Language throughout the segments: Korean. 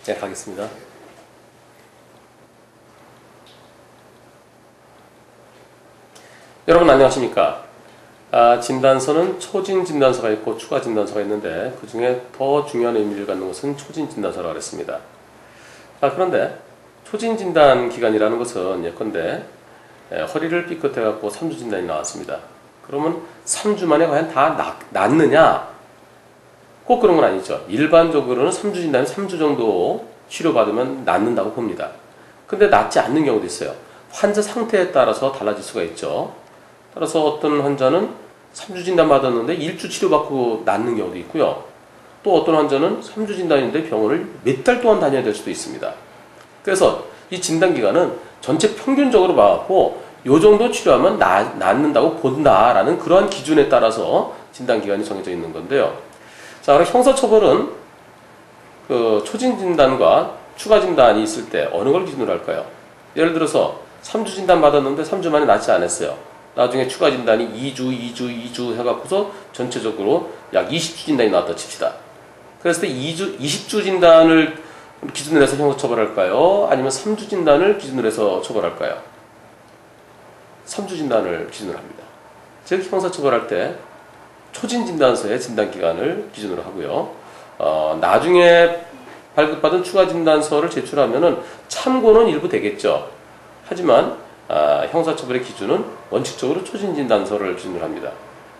네, 가겠습니다. 여러분 안녕하십니까? 진단서는 초진 진단서가 있고 추가 진단서가 있는데 그 중에 더 중요한 의미를 갖는 것은 초진 진단서라고 했습니다. 그런데 초진 진단 기간이라는 것은 예컨대 허리를 삐끗해 갖고 3주 진단이 나왔습니다. 그러면 3주 만에 과연 다 낫느냐? 꼭 그런 건 아니죠. 일반적으로는 3주 진단이 3주 정도 치료받으면 낫는다고 봅니다. 근데 낫지 않는 경우도 있어요. 환자 상태에 따라서 달라질 수가 있죠. 따라서 어떤 환자는 3주 진단 받았는데 1주 치료받고 낫는 경우도 있고요. 또 어떤 환자는 3주 진단인데 병원을 몇 달 동안 다녀야 될 수도 있습니다. 그래서 이 진단기간은 전체 평균적으로 봐갖고 요 정도 치료하면 낫는다고 본다라는 그러한 기준에 따라서 진단기간이 정해져 있는 건데요. 자, 그럼 형사처벌은 그 초진 진단과 추가 진단이 있을 때 어느 걸 기준으로 할까요? 예를 들어서 3주 진단 받았는데 3주 만에 낫지 않았어요. 나중에 추가 진단이 2주 해갖고서 전체적으로 약 20주 진단이 나왔다 칩시다. 그랬을 때 20주 진단을 기준으로 해서 형사처벌할까요? 아니면 3주 진단을 기준으로 해서 처벌할까요? 3주 진단을 기준으로 합니다. 즉 형사처벌할 때 초진 진단서의 진단기간을 기준으로 하고요. 나중에 발급받은 추가 진단서를 제출하면은 참고는 일부 되겠죠. 하지만 형사처벌의 기준은 원칙적으로 초진 진단서를 기준으로 합니다.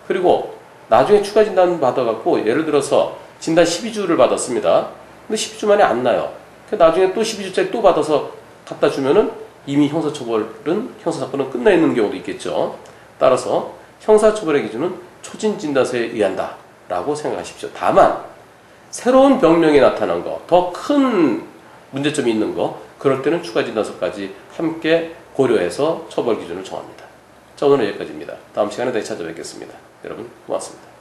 그리고 나중에 추가 진단 받아갖고 예를 들어서 진단 12주를 받았습니다. 근데 12주 만에 안 나요. 나중에 또 12주짜리 또 받아서 갖다 주면은 이미 형사사건은 끝나 있는 경우도 있겠죠. 따라서 형사처벌의 기준은 초진 진단서에 의한다 라고 생각하십시오. 다만 새로운 병명이 나타난 거, 더 큰 문제점이 있는 거, 그럴 때는 추가 진단서까지 함께 고려해서 처벌 기준을 정합니다. 자, 오늘은 여기까지입니다. 다음 시간에 다시 찾아뵙겠습니다. 여러분 고맙습니다.